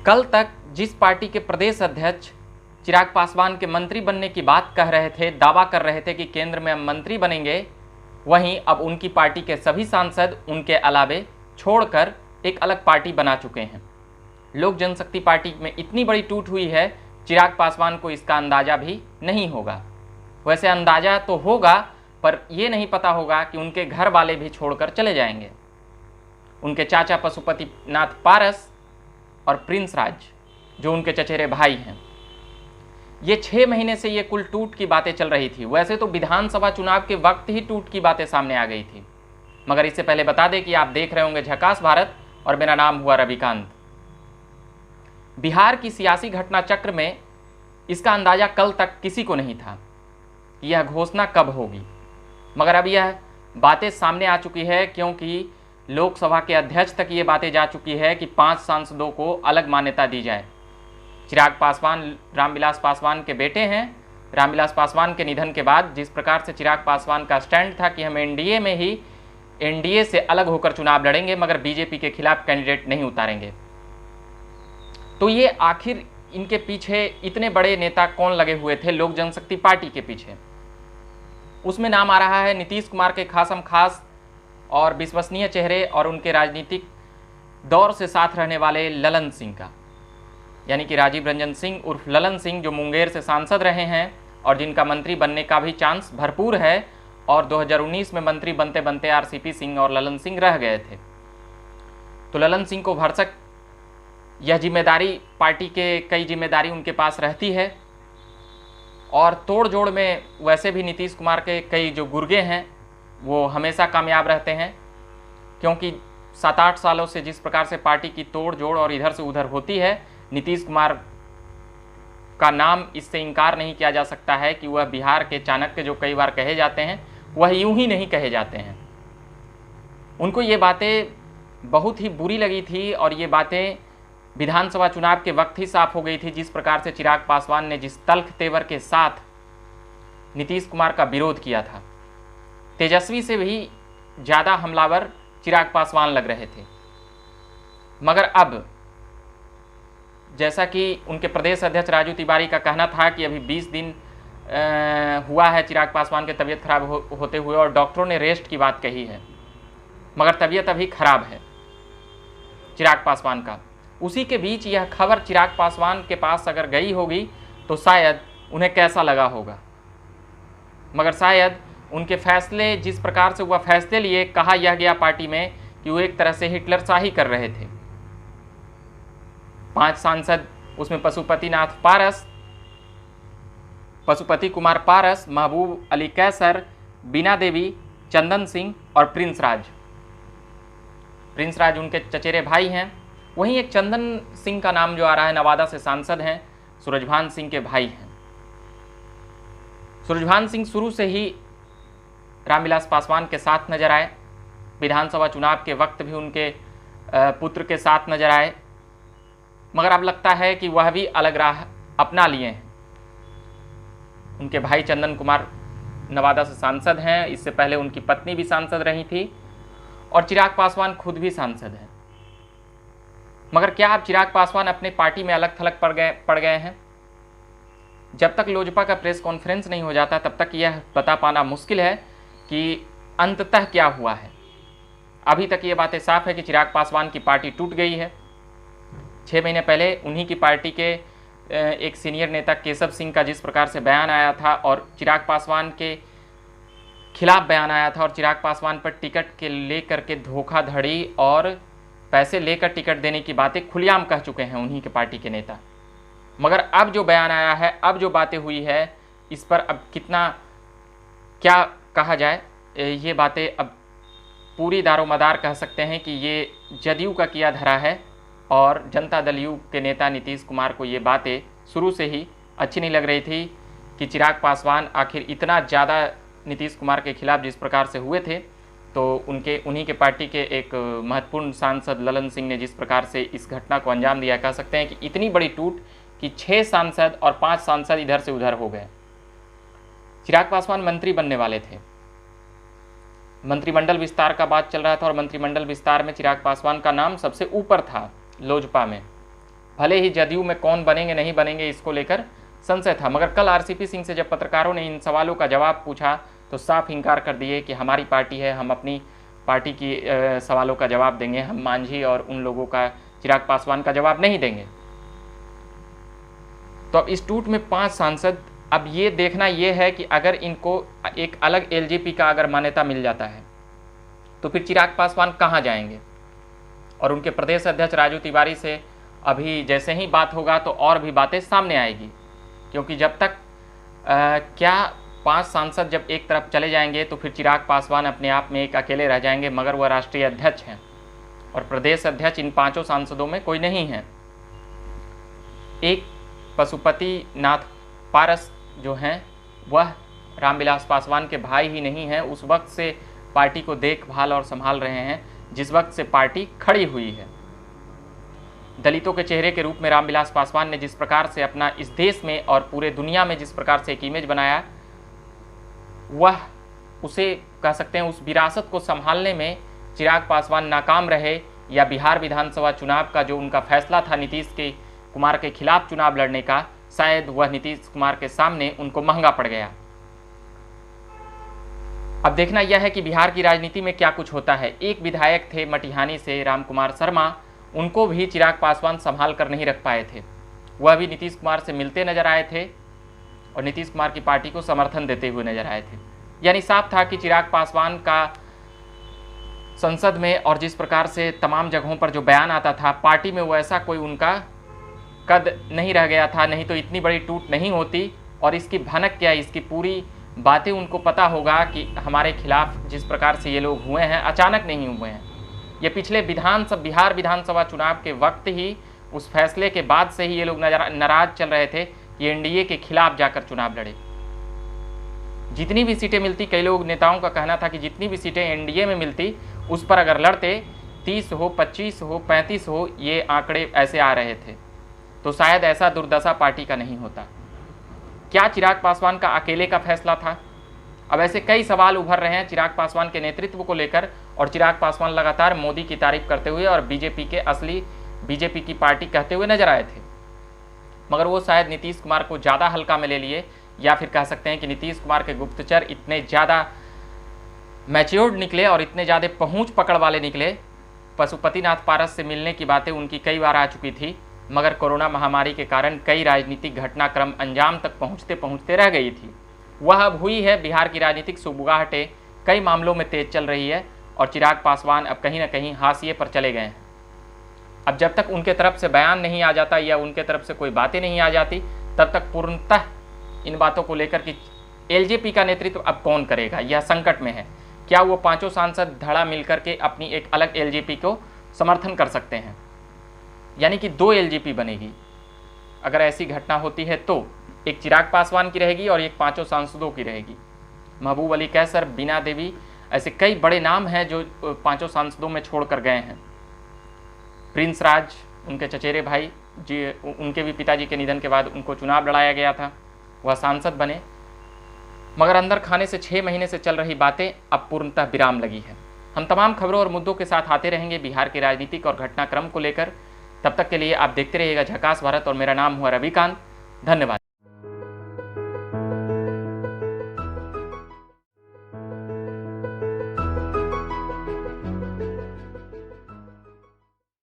कल तक जिस पार्टी के प्रदेश अध्यक्ष चिराग पासवान के मंत्री बनने की बात कह रहे थे, दावा कर रहे थे कि केंद्र में हम मंत्री बनेंगे, वहीं अब उनकी पार्टी के सभी सांसद उनके अलावे छोड़कर एक अलग पार्टी बना चुके हैं। लोक जनशक्ति पार्टी में इतनी बड़ी टूट हुई है, चिराग पासवान को इसका अंदाज़ा भी नहीं होगा। वैसे अंदाज़ा तो होगा, पर यह नहीं पता होगा कि उनके घर वाले भी छोड़कर चले जाएंगे। उनके चाचा पशुपति नाथ पारस और प्रिंस राज, जो उनके चचेरे भाई हैं, ये 6 महीने से ये कुल टूट की बातें चल रही थी। वैसे तो विधानसभा चुनाव के वक्त ही टूट की बातें सामने आ गई थी, मगर इससे पहले बता दें कि आप देख रहे होंगे झकास भारत और मेरा नाम हुआ रविकांत। बिहार की सियासी घटना चक्र में इसका अंदाजा कल तक किसी को नहीं था कि यह घोषणा कब होगी, मगर अब यह बातें सामने आ चुकी है, क्योंकि लोकसभा के अध्यक्ष तक ये बातें जा चुकी है कि 5 सांसदों को अलग मान्यता दी जाए। चिराग पासवान रामविलास पासवान के बेटे हैं। रामविलास पासवान के निधन के बाद जिस प्रकार से चिराग पासवान का स्टैंड था कि हम एनडीए से अलग होकर चुनाव लड़ेंगे, मगर बीजेपी के खिलाफ कैंडिडेट नहीं उतारेंगे, तो ये आखिर इनके पीछे इतने बड़े नेता कौन लगे हुए थे लोक जनशक्ति पार्टी के पीछे? उसमें नाम आ रहा है नीतीश कुमार के खासम खास और विश्वसनीय चेहरे और उनके राजनीतिक दौर से साथ रहने वाले ललन सिंह का, यानी कि राजीव रंजन सिंह उर्फ ललन सिंह, जो मुंगेर से सांसद रहे हैं और जिनका मंत्री बनने का भी चांस भरपूर है, और 2019 में मंत्री बनते बनते आरसीपी सिंह और ललन सिंह रह गए थे। तो ललन सिंह को भरसक यह जिम्मेदारी, पार्टी के कई जिम्मेदारी उनके पास रहती है, और तोड़ जोड़ में वैसे भी नीतीश कुमार के कई जो गुर्गे हैं वो हमेशा कामयाब रहते हैं, क्योंकि 7-8 सालों से जिस प्रकार से पार्टी की तोड़ जोड़ और इधर से उधर होती है, नीतीश कुमार का नाम इससे इनकार नहीं किया जा सकता है कि वह बिहार के चाणक्य जो कई बार कहे जाते हैं, वह यूं ही नहीं कहे जाते हैं। उनको ये बातें बहुत ही बुरी लगी थी, और ये बातें विधानसभा चुनाव के वक्त ही साफ हो गई थी, जिस प्रकार से चिराग पासवान ने जिस तल्ख तेवर के साथ नीतीश कुमार का विरोध किया था। तेजस्वी से भी ज़्यादा हमलावर चिराग पासवान लग रहे थे। मगर अब जैसा कि उनके प्रदेश अध्यक्ष राजू तिवारी का कहना था कि अभी 20 दिन हुआ है चिराग पासवान की तबीयत खराब होते हुए, और डॉक्टरों ने रेस्ट की बात कही है, मगर तबीयत अभी खराब है चिराग पासवान का। उसी के बीच यह खबर चिराग पासवान के पास अगर गई होगी तो शायद उन्हें कैसा लगा होगा, मगर शायद उनके फैसले, जिस प्रकार से वह फैसले लिए, कहा यह गया पार्टी में कि वो एक तरह से हिटलर शाही कर रहे थे। 5 सांसद, उसमें पशुपति कुमार पारस, महबूब अली कैसर, बीना देवी, चंदन सिंह और प्रिंस राज उनके चचेरे भाई हैं। वहीं एक चंदन सिंह का नाम जो आ रहा है, नवादा से सांसद हैं, सूरजभान सिंह के भाई हैं। सूरजभान सिंह शुरू से ही रामविलास पासवान के साथ नजर आए, विधानसभा चुनाव के वक्त भी उनके पुत्र के साथ नजर आए, मगर अब लगता है कि वह भी अलग राह अपना लिए हैं। उनके भाई चंदन कुमार नवादा से सांसद हैं, इससे पहले उनकी पत्नी भी सांसद रही थी, और चिराग पासवान खुद भी सांसद हैं। मगर क्या अब चिराग पासवान अपने पार्टी में अलग थलग पड़ गए हैं? जब तक लोजपा का प्रेस कॉन्फ्रेंस नहीं हो जाता, तब तक यह बता पाना मुश्किल है कि अंततः क्या हुआ है। अभी तक ये बातें साफ है कि चिराग पासवान की पार्टी टूट गई है। 6 महीने पहले उन्हीं की पार्टी के एक सीनियर नेता केशव सिंह का जिस प्रकार से बयान आया था, और चिराग पासवान के खिलाफ बयान आया था, और चिराग पासवान पर टिकट के लेकर के धोखाधड़ी और पैसे लेकर टिकट देने की बातें खुलेआम कह चुके हैं उन्हीं के पार्टी के नेता। मगर अब जो बयान आया है, अब जो बातें हुई है, इस पर अब कितना क्या कहा जाए, ये बातें अब पूरी दारोमदार कह सकते हैं कि ये जदयू का किया धरा है, और जनता दल यू के नेता नीतीश कुमार को ये बातें शुरू से ही अच्छी नहीं लग रही थी कि चिराग पासवान आखिर इतना ज़्यादा नीतीश कुमार के खिलाफ जिस प्रकार से हुए थे, तो उन्हीं के पार्टी के एक महत्वपूर्ण सांसद ललन सिंह ने जिस प्रकार से इस घटना को अंजाम दिया, कह सकते हैं कि इतनी बड़ी टूट कि 6 सांसद और 5 सांसद इधर से उधर हो गए। चिराग पासवान मंत्री बनने वाले थे, मंत्रिमंडल विस्तार का बात चल रहा था, और मंत्रिमंडल विस्तार में चिराग पासवान का नाम सबसे ऊपर था लोजपा में, भले ही जदयू में कौन बनेंगे नहीं बनेंगे इसको लेकर संशय था, मगर कल आरसीपी सिंह से जब पत्रकारों ने इन सवालों का जवाब पूछा तो साफ इनकार कर दिए कि हमारी पार्टी है, हम अपनी पार्टी की सवालों का जवाब देंगे, हम मांझी और उन लोगों का, चिराग पासवान का जवाब नहीं देंगे। तो अब इस टूट में 5 सांसद, अब ये देखना ये है कि अगर इनको एक अलग एलजेपी का अगर मान्यता मिल जाता है तो फिर चिराग पासवान कहाँ जाएंगे। और उनके प्रदेश अध्यक्ष राजू तिवारी से अभी जैसे ही बात होगा तो और भी बातें सामने आएगी, क्योंकि जब तक क्या 5 सांसद जब एक तरफ चले जाएंगे तो फिर चिराग पासवान अपने आप में एक अकेले रह जाएंगे, मगर वह राष्ट्रीय अध्यक्ष हैं और प्रदेश अध्यक्ष इन 5 सांसदों में कोई नहीं है। एक पशुपति नाथ पारस जो हैं वह रामविलास पासवान के भाई ही नहीं हैं, उस वक्त से पार्टी को देखभाल और संभाल रहे हैं जिस वक्त से पार्टी खड़ी हुई है। दलितों के चेहरे के रूप में रामविलास पासवान ने जिस प्रकार से अपना इस देश में और पूरे दुनिया में जिस प्रकार से एक इमेज बनाया, वह उसे कह सकते हैं उस विरासत को संभालने में चिराग पासवान नाकाम रहे, या बिहार विधानसभा चुनाव का जो उनका फैसला था नीतीश कुमार के खिलाफ चुनाव लड़ने का, शायद वह नीतीश कुमार के सामने उनको महंगा पड़ गया। अब देखना यह है कि बिहार की राजनीति में क्या कुछ होता है। एक विधायक थे मटिहानी से राम कुमार शर्मा, उनको भी चिराग पासवान संभाल कर नहीं रख पाए थे, वह भी नीतीश कुमार से मिलते नजर आए थे और नीतीश कुमार की पार्टी को समर्थन देते हुए नजर आए थे। यानी साफ था कि चिराग पासवान का संसद में और जिस प्रकार से तमाम जगहों पर जो बयान आता था, पार्टी में वैसा कोई उनका कद नहीं रह गया था, नहीं तो इतनी बड़ी टूट नहीं होती। और इसकी भनक क्या, इसकी पूरी बातें उनको पता होगा कि हमारे खिलाफ जिस प्रकार से ये लोग हुए हैं अचानक नहीं हुए हैं, ये पिछले बिहार विधानसभा चुनाव के वक्त ही, उस फैसले के बाद से ही ये लोग नाराज चल रहे थे कि एनडीए के खिलाफ जाकर चुनाव लड़े। जितनी भी सीटें मिलती, कई लोग नेताओं का कहना था कि जितनी भी सीटें एनडीए में मिलती उस पर अगर लड़ते, 30 हो, 25 हो, 35 हो, ये आंकड़े ऐसे आ रहे थे, तो शायद ऐसा दुर्दशा पार्टी का नहीं होता। क्या चिराग पासवान का अकेले का फैसला था? अब ऐसे कई सवाल उभर रहे हैं चिराग पासवान के नेतृत्व को लेकर, और चिराग पासवान लगातार मोदी की तारीफ करते हुए और बीजेपी की पार्टी कहते हुए नजर आए थे, मगर वो शायद नीतीश कुमार को ज़्यादा हल्का में ले लिए, या फिर कह सकते हैं कि नीतीश कुमार के गुप्तचर इतने ज़्यादा मैच्योर्ड निकले और इतने ज़्यादा पहुँच पकड़ वाले निकले। पशुपतिनाथ पारस से मिलने की बातें उनकी कई बार आ चुकी थी, मगर कोरोना महामारी के कारण कई राजनीतिक घटनाक्रम अंजाम तक पहुंचते पहुंचते रह गई थी। वह अब हुई है। बिहार की राजनीतिक सुबुगाहटें कई मामलों में तेज चल रही है और चिराग पासवान अब कहीं ना कहीं हाशिए पर चले गए हैं। अब जब तक उनके तरफ से बयान नहीं आ जाता या उनके तरफ से कोई बातें नहीं आ जाती, तब तक पूर्णतः इन बातों को लेकर कि एलजेपी का नेतृत्व अब कौन करेगा, यह संकट में है। क्या वो 5 सांसद धड़ा मिलकर के अपनी एक अलग एलजेपी को समर्थन कर सकते हैं, यानी कि 2 एलजेपी बनेगी। अगर ऐसी घटना होती है तो एक चिराग पासवान की रहेगी और एक 5 सांसदों की रहेगी। महबूब अली कैसर, बीना देवी, ऐसे कई बड़े नाम हैं जो 5 सांसदों में छोड़ कर गए हैं। प्रिंस राज, उनके चचेरे भाई जी, उनके भी पिताजी के निधन के बाद उनको चुनाव लड़ाया गया था, वह सांसद बने, मगर अंदर खाने से 6 महीने से चल रही बातें अब पूर्णतः विराम लगी है। हम तमाम खबरों और मुद्दों के साथ आते रहेंगे बिहार के राजनीतिक और घटनाक्रम को लेकर। तब तक के लिए आप देखते रहिएगा झकास भारत, और मेरा नाम हुआ रविकांत। धन्यवाद।